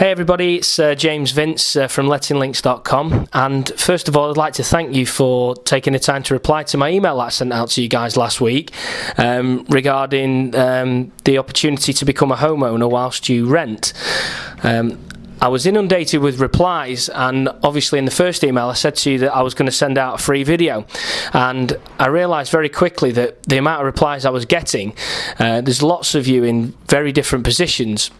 Hey everybody, it's James Vince from lettinglinks.com, and first of all I'd like to thank you for taking the time to reply to my email I sent out to you guys last week regarding the opportunity to become a homeowner whilst you rent. I was inundated with replies, and obviously in the first email I said to you that I was going to send out a free video, and I realised very quickly that the amount of replies I was getting, there's lots of you in very different positions.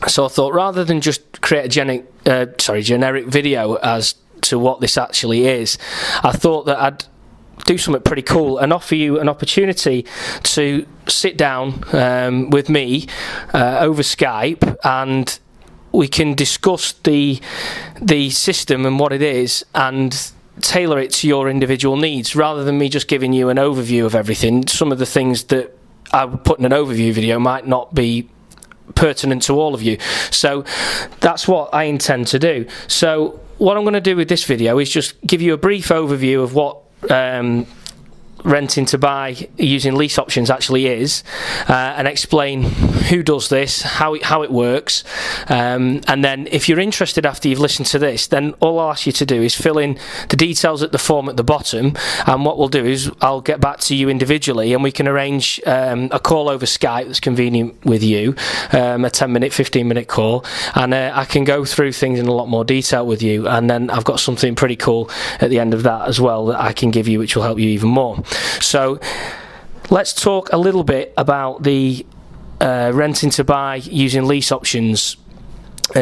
So I thought, rather than just create a generic video as to what this actually is, I thought that I'd do something pretty cool and offer you an opportunity to sit down with me over Skype, and we can discuss the system and what it is and tailor it to your individual needs, rather than me just giving you an overview of everything. Some of the things that I would put in an overview video might not be pertinent to all of you, so that's what I intend to do. So what I'm going to do with this video is just give you a brief overview of what renting to buy using lease options actually is, and explain who does this, how it works, and then if you're interested after you've listened to this, then all I'll ask you to do is fill in the details at the form at the bottom, and what we'll do is I'll get back to you individually and we can arrange a call over Skype that's convenient with you, a 10-minute, 15-minute call, and I can go through things in a lot more detail with you, and then I've got something pretty cool at the end of that as well that I can give you, which will help you even more. So let's talk a little bit about the renting to buy using lease options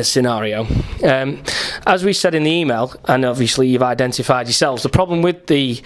scenario. As we said in the email, and obviously you've identified yourselves, the problem with the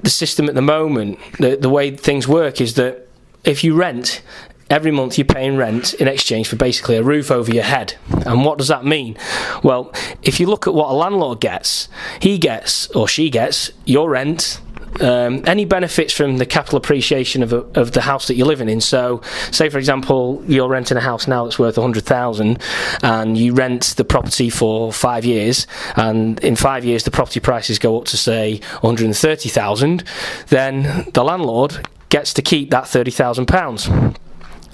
system at the moment, the way things work, is that if you rent, every month you're paying rent in exchange for basically a roof over your head. And what does that mean? Well, if you look at what a landlord gets, he gets, or she gets, your rent, any benefits from the capital appreciation of the house that you're living in. So say for example you're renting a house now that's worth 100,000 and you rent the property for 5 years, and in 5 years the property prices go up to say 130,000, then the landlord gets to keep that £30,000.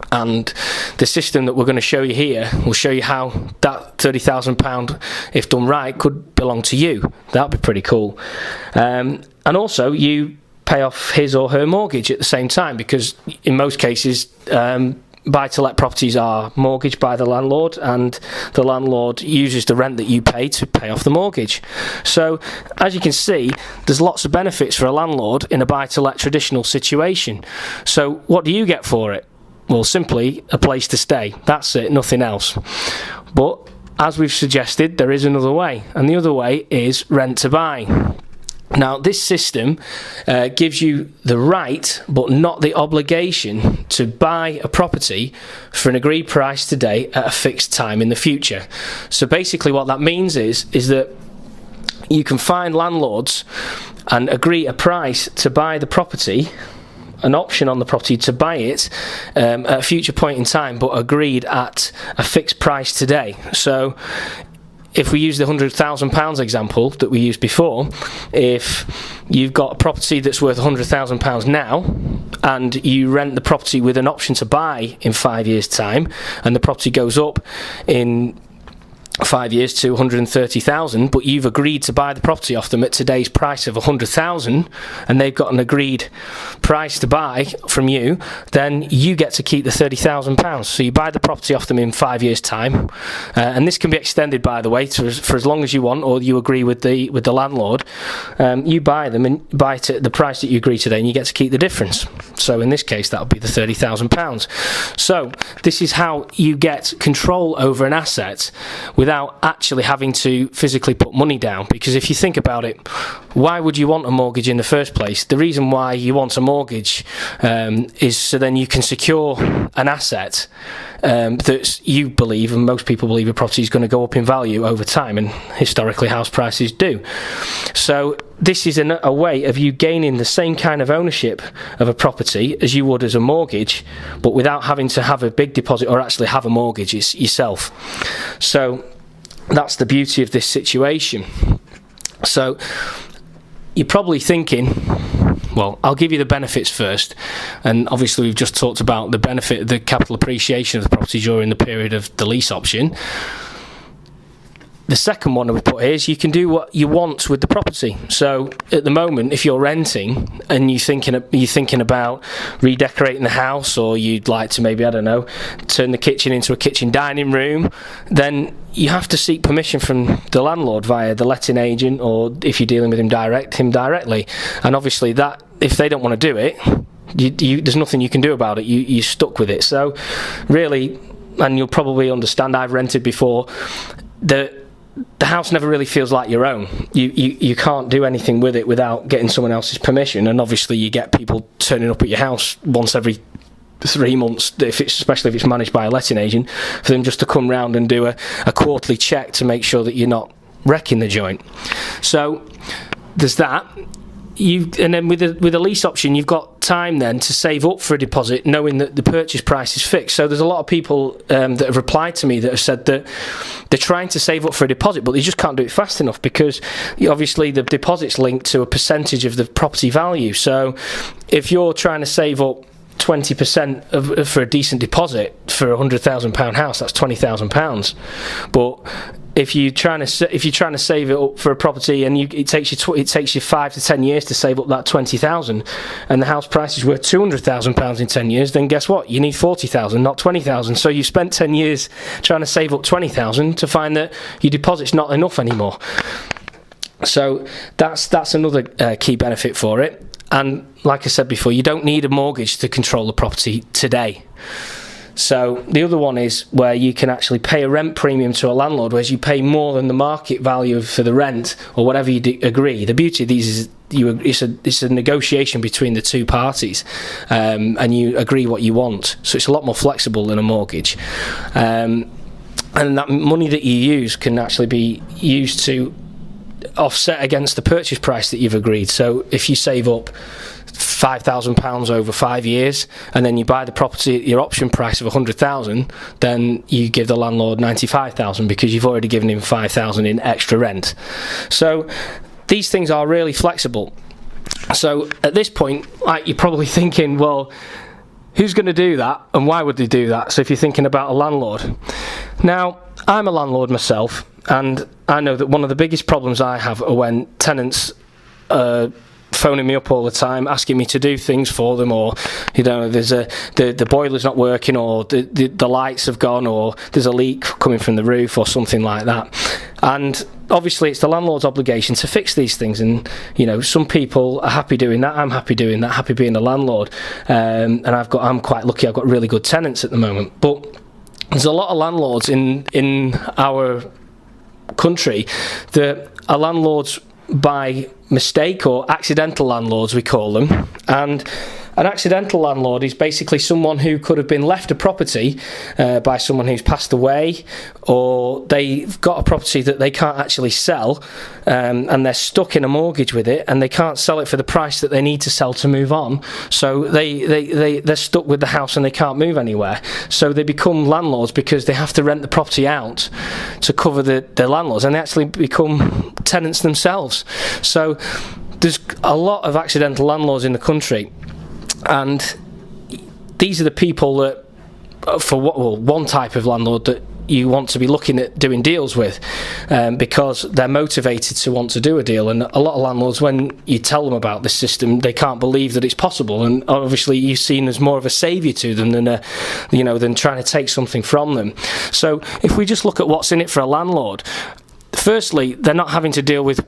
And the system that we're going to show you here will show you how that £30,000, if done right, could belong to you. That'd be pretty cool. And also you pay off his or her mortgage at the same time, because in most cases buy-to-let properties are mortgaged by the landlord, and the landlord uses the rent that you pay to pay off the mortgage. So as you can see, there's lots of benefits for a landlord in a buy-to-let traditional situation. So what do you get for it? Well, simply a place to stay. That's it, nothing else. But as we've suggested, there is another way, and the other way is rent to buy. Now, this system gives you the right, but not the obligation, to buy a property for an agreed price today at a fixed time in the future. So basically what that means is that you can find landlords and agree a price to buy the property, an option on the property to buy it at a future point in time, but agreed at a fixed price today. So if we use the £100,000 example that we used before, if you've got a property that's worth £100,000 now and you rent the property with an option to buy in 5 years' time, and the property goes up in 5 years to 130,000, but you've agreed to buy the property off them at today's price of 100,000, and they've got an agreed price to buy from you, then you get to keep the £30,000. So you buy the property off them in 5 years' time, and this can be extended, by the way, for as long as you want, or you agree with the landlord. You buy them and buy it at the price that you agree today, and you get to keep the difference. So in this case, that would be the £30,000. So this is how you get control over an asset without actually having to physically put money down. Because if you think about it, why would you want a mortgage in the first place? The reason why you want a mortgage is so then you can secure an asset that you believe, and most people believe, a property is going to go up in value over time, and historically house prices do. So this is a way of you gaining the same kind of ownership of a property as you would as a mortgage, but without having to have a big deposit or actually have a mortgage yourself. So that's the beauty of this situation. So you're probably thinking, well, I'll give you the benefits first, and obviously we've just talked about the benefit of the capital appreciation of the property during the period of the lease option. the second one I would put here is you can do what you want with the property. So at the moment, if you're renting and you're thinking about redecorating the house, or you'd like to maybe, I don't know, turn the kitchen into a kitchen dining room, then you have to seek permission from the landlord via the letting agent, or if you're dealing with him directly. And obviously that, if they don't want to do it, there's nothing you can do about it. You're stuck with it. So really, and you'll probably understand, I've rented before, the house never really feels like your own. You can't do anything with it without getting someone else's permission, and obviously you get people turning up at your house once every 3 months, especially if it's managed by a letting agent, for them just to come round and do a quarterly check to make sure that you're not wrecking the joint. So there's that. And then with a lease option, you've got time then to save up for a deposit, knowing that the purchase price is fixed. So there's a lot of people that have replied to me that have said that they're trying to save up for a deposit, but they just can't do it fast enough, because obviously the deposit's linked to a percentage of the property value. So if you're trying to save up 20% for a decent deposit for a £100,000 house, that's £20,000. But if you're trying to save it up for a property, and it takes you 5 to 10 years to save up that 20,000, and the house price is worth £200,000 in 10 years, then guess what? You need 40,000, not 20,000. So you spent 10 years trying to save up 20,000 to find that your deposit's not enough anymore. So that's another key benefit for it. And like I said before, you don't need a mortgage to control the property today. So the other one is where you can actually pay a rent premium to a landlord, whereas you pay more than the market value for the rent, or whatever you agree. The beauty of these is it's a negotiation between the two parties, and you agree what you want. So it's a lot more flexible than a mortgage. And that money that you use can actually be used to offset against the purchase price that you've agreed. So if you save up £5,000 over 5 years, and then you buy the property at your option price of 100,000, then you give the landlord 95,000 because you've already given him 5,000 in extra rent. So these things are really flexible. So at this point, you're probably thinking, well, who's going to do that, and why would they do that? So if you're thinking about a landlord, now I'm a landlord myself, and I know that one of the biggest problems I have are when tenants phoning me up all the time, asking me to do things for them, or there's the boiler's not working, or the lights have gone, or there's a leak coming from the roof, or something like that. And obviously it's the landlord's obligation to fix these things, and some people are happy doing that. I'm happy doing that, happy being a landlord, and I'm quite lucky. I've got really good tenants at the moment. But there's a lot of landlords in our country that are landlords by mistake, or accidental landlords we call them. And an accidental landlord is basically someone who could have been left a property by someone who's passed away, or they've got a property that they can't actually sell, and they're stuck in a mortgage with it, and they can't sell it for the price that they need to sell to move on. So they're stuck with the house and they can't move anywhere. So they become landlords because they have to rent the property out to cover the landlords, and they actually become tenants themselves. So there's a lot of accidental landlords in the country. And these are the people that, one type of landlord that you want to be looking at doing deals with, because they're motivated to want to do a deal. And a lot of landlords, when you tell them about this system, they can't believe that it's possible. And obviously you're seen as more of a saviour to them than trying to take something from them. So if we just look at what's in it for a landlord, firstly, they're not having to deal with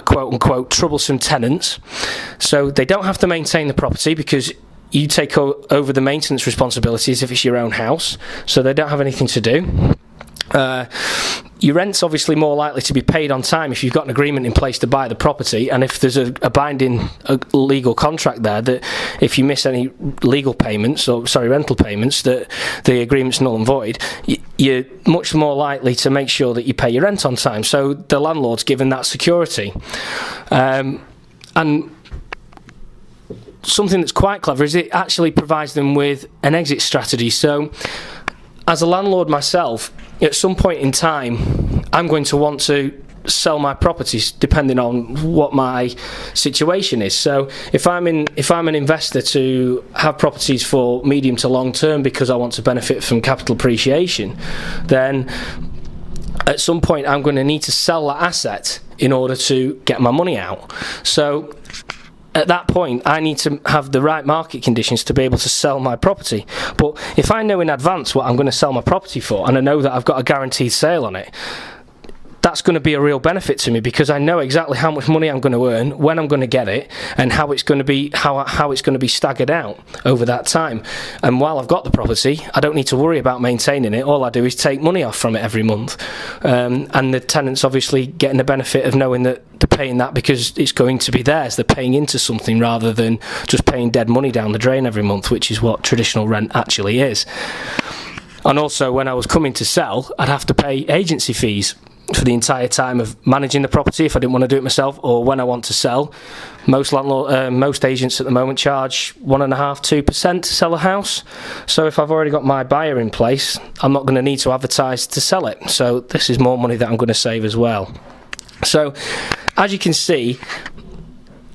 quote unquote troublesome tenants. So they don't have to maintain the property because you take over the maintenance responsibilities if it's your own house. So they don't have anything to do. Your rent's obviously more likely to be paid on time if you've got an agreement in place to buy the property, and if there's a binding legal contract there that if you miss any rental payments, that the agreement's null and void, you're much more likely to make sure that you pay your rent on time. So the landlord's given that security. And something that's quite clever is it actually provides them with an exit strategy. So as a landlord myself, at some point in time, I'm going to want to sell my properties depending on what my situation is. So if I'm an investor to have properties for medium to long term because I want to benefit from capital appreciation, then at some point I'm going to need to sell that asset in order to get my money out. So at that point I need to have the right market conditions to be able to sell my property. But if I know in advance what I'm going to sell my property for, and I know that I've got a guaranteed sale on it, that's going to be a real benefit to me, because I know exactly how much money I'm going to earn, when I'm going to get it, and how it's going to be staggered out over that time. And while I've got the property, I don't need to worry about maintaining it. All I do is take money off from it every month, and the tenants obviously getting the benefit of knowing that they're paying that because it's going to be theirs. They're paying into something rather than just paying dead money down the drain every month, which is what traditional rent actually is. And also, when I was coming to sell, I'd have to pay agency fees for the entire time of managing the property if I didn't want to do it myself, or when I want to sell. Most agents at the moment charge 1.5–2% to sell a house. So if I've already got my buyer in place, I'm not going to need to advertise to sell it. So this is more money that I'm going to save as well. So as you can see,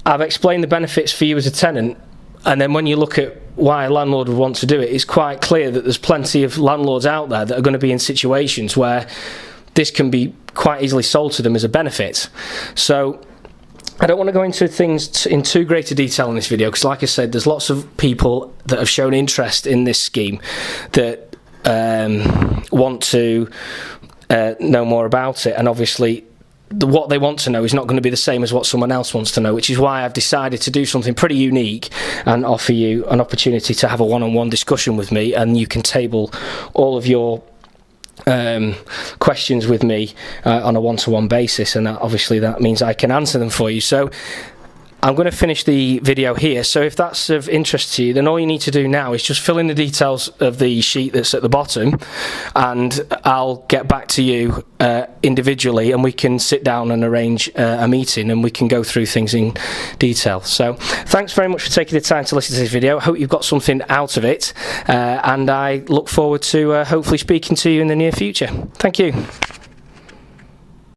I've explained the benefits for you as a tenant, and then when you look at why a landlord would want to do it, it's quite clear that there's plenty of landlords out there that are going to be in situations where this can be quite easily sold to them as a benefit. So I don't want to go into things in too great a detail in this video, because like I said, there's lots of people that have shown interest in this scheme that want to know more about it, and obviously what they want to know is not going to be the same as what someone else wants to know, which is why I've decided to do something pretty unique and offer you an opportunity to have a one-on-one discussion with me, and you can table all of your questions with me on a one-to-one basis, and obviously that means I can answer them for you. So I'm going to finish the video here. So if that's of interest to you, then all you need to do now is just fill in the details of the sheet that's at the bottom, and I'll get back to you individually, and we can sit down and arrange a meeting, and we can go through things in detail. So thanks very much for taking the time to listen to this video. I hope you've got something out of it, and I look forward to hopefully speaking to you in the near future. Thank you.